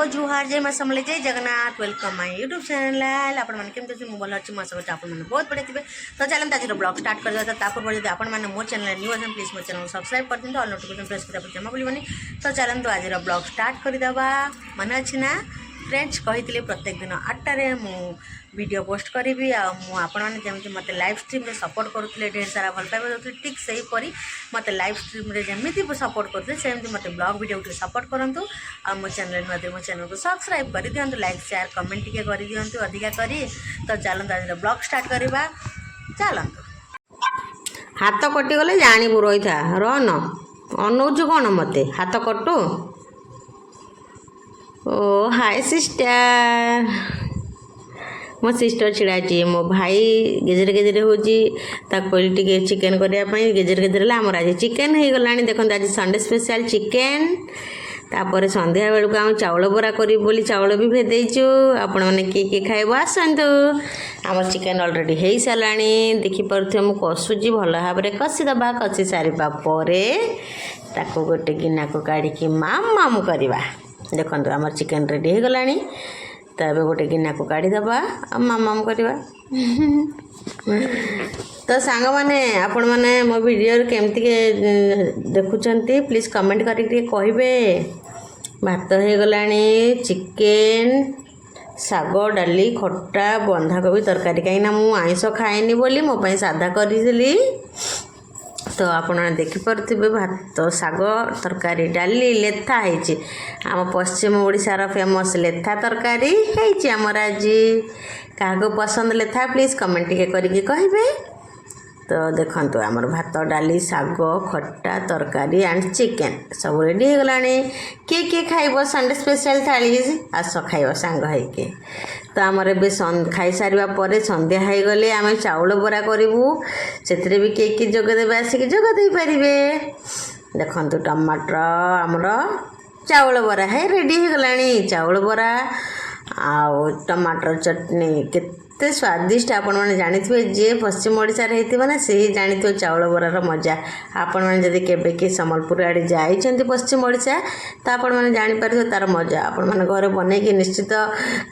जुहार जय माँ समले जय Jagannath welcome my YouTube channel आपण मैंने केमती मुझे भल अच्छी मस आपने बहुत बढ़िया थे। तो चलते आज ब्लॉग स्टार्ट कर पूर्व जब आप मो चैनल न्यू अच्छे प्लीज मो चैनल सब्सक्राइब कर दिखाँ ऑल नोटिफिकेशन प्रेस करने जमा भूलनी। तो चलते आज ब्लॉग स्टार्ट करदेवा मन अच्छी ना फ्रेंड्स कही प्रत्येक दिन 8टारे वीडियो पोस्ट करी आपने मत लाइव स्ट्रीम रे सपोर्ट करुले ढेर सारा भल पाइबा दे ठीक से हीपरी मत लाइव स्ट्रीम रे जमी सपोर्ट करते सेमती मत ब्लॉग वीडियो सपोर्ट करूँ आ मो चैनल नुआ मो चैनल को सब्सक्राइब कर दिखाँ लाइक शेयर कमेंट टी कर दिखाँ अधिका करी। तो चलते आज ब्लॉग स्टार्ट करवा चलतु। हाथ कटिगले जानबू रही था रन अनौचु कौन मत हाथ कटु। ओ हाय सिस्टर मो सिस्टर छिड़ा मो भाई गेजरे गेजरे हो टे चिकेन करने गेजरे गेजरे आमर आज चिकेन हो गला। देखो आज संडे स्पेशल चिकेन तापर संध्या बेलू आम चाउल बरा करी बोली चाउल भी भेदेचु आपण मैंने किए खाइब आसतु। आम चिकेन अलरेडी हो सारा देखिपे मुझे कषुची भल भाव में कषिदबा कषि सारा गोटे गिना को काढ़ी माम करवा। देखो आम चिकेन रेडी हो गला तो ये गोटे गिना को काढ़ीदबा माम करवा। तो सांग मैंने आपण मैंने मो वीडियो केमती देखुंट प्लीज कमेंट करके कहे। भात हो गला चिकेन साग डाली खट्टा बंधाकोबी तरकारी कहीं मुझे आइंस खाएनी बोली मो सादा करी। तो आप देखिपे भात साग तरकारी डाली लेथा है आम पश्चिम ओडिशार फेमस लेथा तरकारी है आमर आज क्या पसंद लेथा प्लीज कमेंट टे कहे। तो देखो आमर भात डाली साग खट्टा तरकारी एंड चिकेन सब रेडी हो गला। किए किए खाइब संडे स्पेशल थाली आस खाइब सांग है। तो आमर ए खाई सारा पर संध्या हो गले आम चाउल बरा करूँ से भी किए किए जोगदेवे आसिक जोगदे पारे। देखो टमाटर आमर चाउल बरा है रेडी हो गला। चाउल बरा आउ टमाटर चटनी केते स्वादिष्ट आपण मैंने जानी जे पश्चिम ओडिशा होती ना से ही जानी चाउल बरार मजा। आपण मैंने जदि केबे कि सम्बलपुर आड़े जाइछन्ति पश्चिम ओडिशा तो आपण मैंने जानीपारे तार मजा। आपण मैंने घर बनईकि निश्चित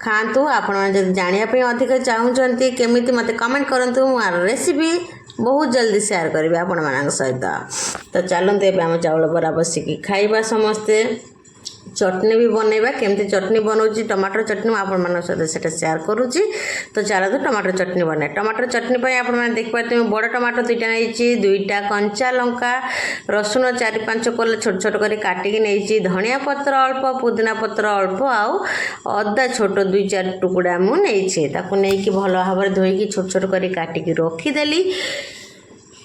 खातु। आपण मैंने जदि जानापी अधिक चाहूँगी केमिति मते कमेंट करंतु मोर रेसिपी बहुत जल्दी शेयर करी आपण मान सहित। तो चलते एवं आम चाउल बरा बसिकी खाइबा समस्ते। चटनी भी बनइबा केमती चटनी बनाऊँगी टमाटर चटनी आपण मान सहित शेयर करुँची। तो चलो टमाटर चटनी बनाए। टमाटर चटनी पर आप देखिए बड़ टमाटर 2टा नहीं 2टा कंचा लंका रसुण 4-5 कोल छोट छोट कर काटिकी नहीं धनिया पत्र अल्प पुदीना पत्र अल्प आउ अदा छोट 2-4 टुकड़ा मुझे नहीं भल भाव में धोईकी छोट छोट कर काटिकी रखीदेली।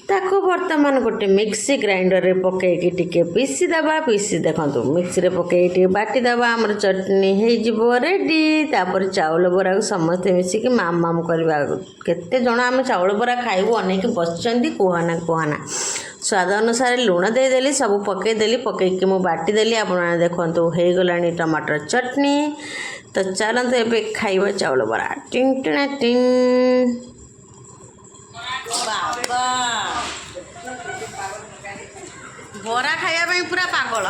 ताको बर्तमान गोटे मिक्सी ग्राइंडर रे पकईकी टिके पीसीदबा पीसी देखो मिक्सी रे पकई बाटीदबा आमर चटनी हो रेडी। तापर चाउल बरा समस्ते मिसिकी माम माम करवा केते जण आम चाउल बरा खाइबू अनेक बसचंदी कुहाना कुहाना स्वाद अनुसार लुण देदेली सब पकईदेली पकईकी मु बाटीदेली। आप देखो हो गला टमाटर चटनी। तो चलते एबे खाइबा चाउल बरा टिंग टिना टिंग बाबा बरा खाया पूरा पागल।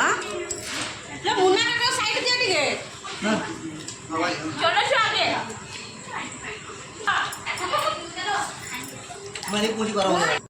मुन्ना का साइड दिया टिके चलो